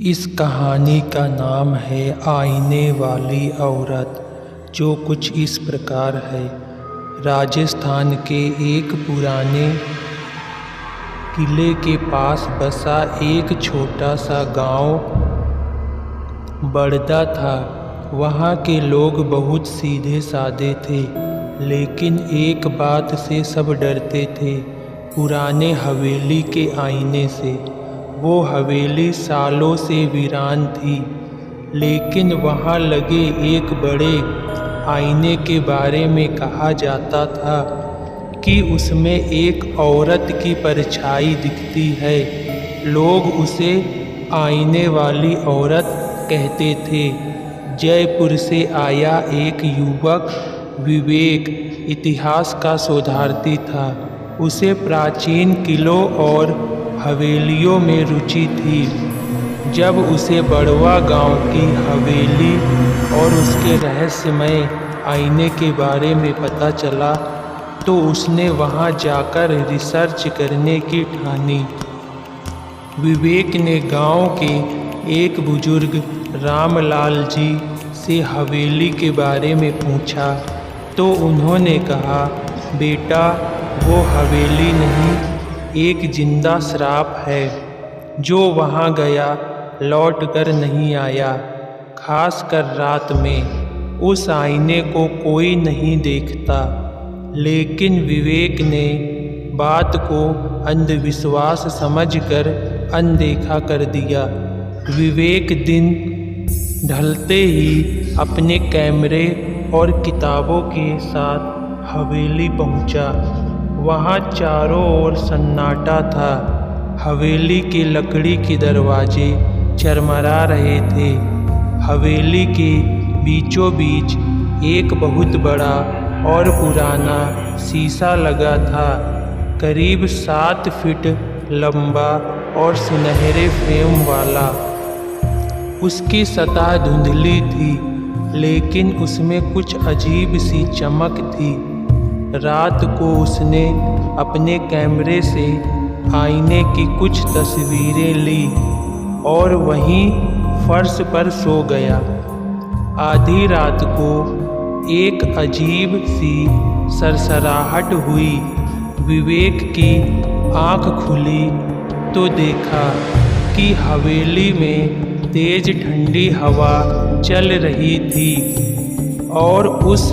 इस कहानी का नाम है आईने वाली औरत, जो कुछ इस प्रकार है। राजस्थान के एक पुराने किले के पास बसा एक छोटा सा गांव बड़दा था। वहाँ के लोग बहुत सीधे साधे थे, लेकिन एक बात से सब डरते थे, पुराने हवेली के आईने से। वो हवेली सालों से वीरान थी, लेकिन वहाँ लगे एक बड़े आईने के बारे में कहा जाता था कि उसमें एक औरत की परछाई दिखती है। लोग उसे आईने वाली औरत कहते थे। जयपुर से आया एक युवक विवेक इतिहास का शोधार्थी था। उसे प्राचीन किलों और हवेलियों में रुचि थी। जब उसे बड़वा गांव की हवेली और उसके रहस्यमय आईने के बारे में पता चला, तो उसने वहां जाकर रिसर्च करने की ठानी। विवेक ने गांव के एक बुजुर्ग रामलाल जी से हवेली के बारे में पूछा, तो उन्होंने कहा, बेटा, वो हवेली नहीं, एक जिंदा श्राप है। जो वहाँ गया लौट कर नहीं आया। खास कर रात में उस आईने को कोई नहीं देखता। लेकिन विवेक ने बात को अंधविश्वास समझकर अनदेखा कर दिया। विवेक दिन ढलते ही अपने कैमरे और किताबों के साथ हवेली पहुंचा। वहाँ चारों ओर सन्नाटा था। हवेली के लकड़ी के दरवाजे चरमरा रहे थे। हवेली के बीचों बीच एक बहुत बड़ा और पुराना शीशा लगा था, करीब 7 फीट लंबा और सुनहरे फ्रेम वाला। उसकी सतह धुंधली थी, लेकिन उसमें कुछ अजीब सी चमक थी। रात को उसने अपने कैमरे से आईने की कुछ तस्वीरें ली और वहीं फर्श पर सो गया। आधी रात को एक अजीब सी सरसराहट हुई। विवेक की आंख खुली तो देखा कि हवेली में तेज ठंडी हवा चल रही थी और उस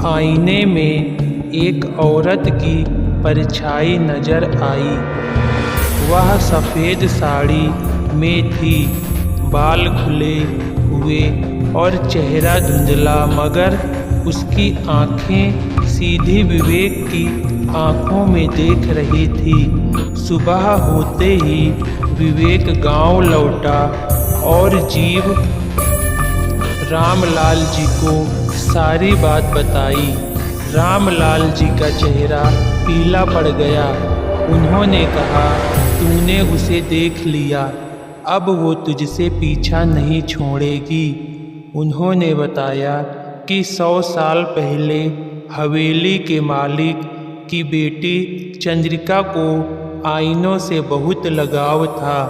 आईने में एक औरत की परछाई नजर आई। वह सफ़ेद साड़ी में थी, बाल खुले हुए और चेहरा धुंधला, मगर उसकी आंखें सीधी विवेक की आंखों में देख रही थी। सुबह होते ही विवेक गांव लौटा और जीव रामलाल जी को सारी बात बताई। रामलाल जी का चेहरा पीला पड़ गया। उन्होंने कहा, तूने उसे देख लिया, अब वो तुझसे पीछा नहीं छोड़ेगी। उन्होंने बताया कि 100 साल पहले हवेली के मालिक की बेटी चंद्रिका को आईनों से बहुत लगाव था।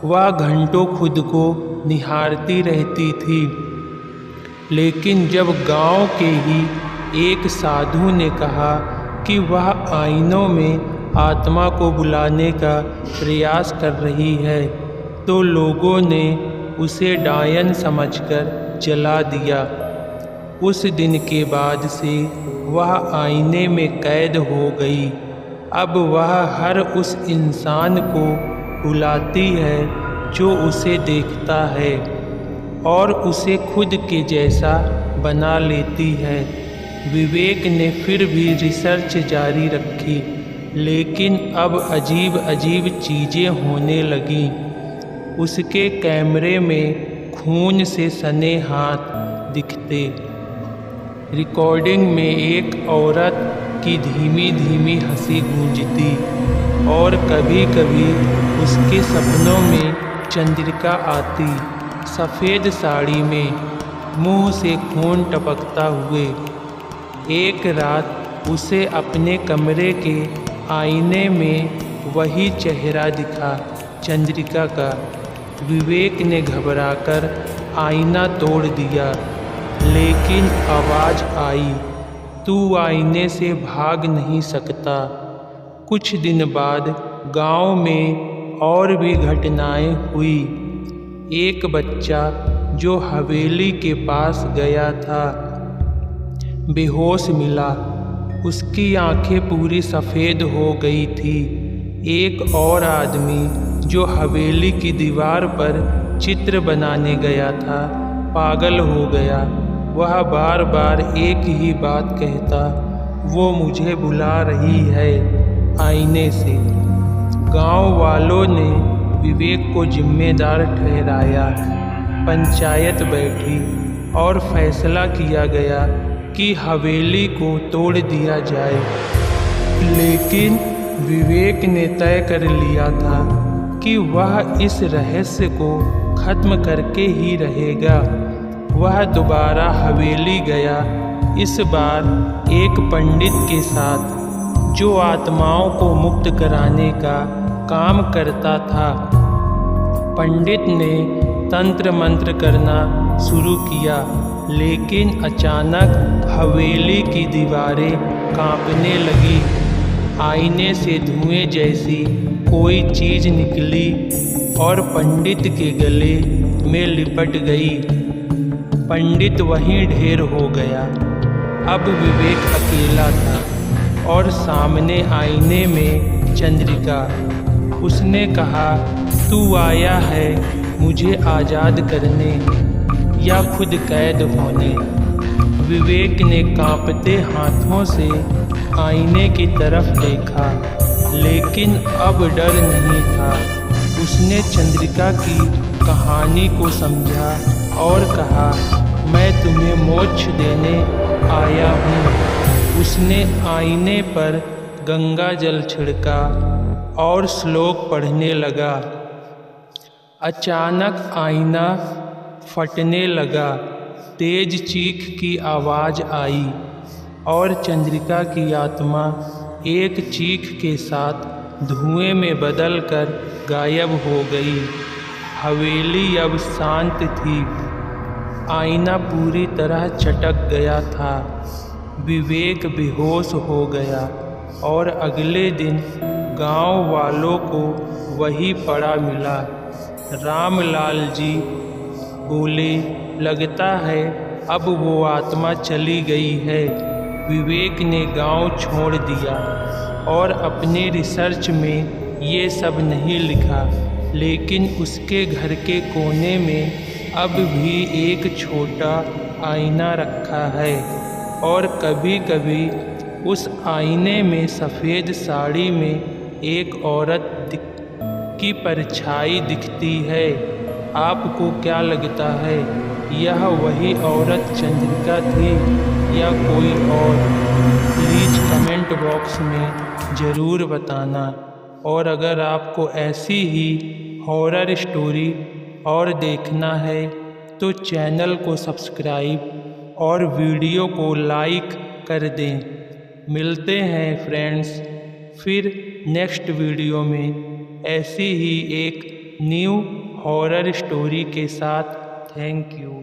वह घंटों खुद को निहारती रहती थी, लेकिन जब गांव के ही एक साधु ने कहा कि वह आईनों में आत्मा को बुलाने का प्रयास कर रही है, तो लोगों ने उसे डायन समझकर जला दिया। उस दिन के बाद से वह आईने में कैद हो गई। अब वह हर उस इंसान को बुलाती है जो उसे देखता है और उसे खुद के जैसा बना लेती है। विवेक ने फिर भी रिसर्च जारी रखी, लेकिन अब अजीब अजीब चीज़ें होने लगीं। उसके कैमरे में खून से सने हाथ दिखते। रिकॉर्डिंग में एक औरत की धीमी धीमी हंसी गूंजती और कभी कभी उसके सपनों में चंद्रिका आती, सफ़ेद साड़ी में, मुंह से खून टपकता हुए। एक रात उसे अपने कमरे के आईने में वही चेहरा दिखा, चंद्रिका का। विवेक ने घबराकर आईना तोड़ दिया, लेकिन आवाज़ आई, तू आईने से भाग नहीं सकता। कुछ दिन बाद गांव में और भी घटनाएं हुई। एक बच्चा जो हवेली के पास गया था, बेहोश मिला। उसकी आंखें पूरी सफ़ेद हो गई थी। एक और आदमी जो हवेली की दीवार पर चित्र बनाने गया था, पागल हो गया। वह बार बार एक ही बात कहता, वो मुझे बुला रही है, आईने से। गांव वालों ने विवेक को जिम्मेदार ठहराया। पंचायत बैठी और फैसला किया गया कि हवेली को तोड़ दिया जाए। लेकिन विवेक ने तय कर लिया था कि वह इस रहस्य को खत्म करके ही रहेगा। वह दोबारा हवेली गया, इस बार एक पंडित के साथ जो आत्माओं को मुक्त कराने का काम करता था। पंडित ने तंत्र मंत्र करना शुरू किया, लेकिन अचानक हवेली की दीवारें कांपने लगी। आईने से धुएं जैसी कोई चीज़ निकली और पंडित के गले में लिपट गई। पंडित वहीं ढेर हो गया। अब विवेक अकेला था और सामने आईने में चंद्रिका। उसने कहा, तू आया है मुझे आज़ाद करने या खुद कैद होने। विवेक ने कांपते हाथों से आईने की तरफ देखा, लेकिन अब डर नहीं था। उसने चंद्रिका की कहानी को समझा और कहा, मैं तुम्हें मोक्ष देने आया हूँ। उसने आईने पर गंगा जल छिड़का और श्लोक पढ़ने लगा। अचानक आईना फटने लगा। तेज चीख की आवाज़ आई और चंद्रिका की आत्मा एक चीख के साथ धुएं में बदलकर गायब हो गई। हवेली अब शांत थी। आईना पूरी तरह चटक गया था। विवेक बेहोश हो गया और अगले दिन गांव वालों को वही पड़ा मिला। रामलाल जी बोले, लगता है अब वो आत्मा चली गई है। विवेक ने गांव छोड़ दिया और अपने रिसर्च में ये सब नहीं लिखा, लेकिन उसके घर के कोने में अब भी एक छोटा आईना रखा है और कभी कभी उस आईने में सफ़ेद साड़ी में एक औरत की परछाई दिखती है। आपको क्या लगता है, यह वही औरत चंद्रिका थी या कोई और? प्लीज़ कमेंट बॉक्स में ज़रूर बताना। और अगर आपको ऐसी ही हॉरर स्टोरी और देखना है तो चैनल को सब्सक्राइब और वीडियो को लाइक कर दें। मिलते हैं फ्रेंड्स फिर नेक्स्ट वीडियो में ऐसी ही एक न्यू हॉरर स्टोरी के साथ। Thank you.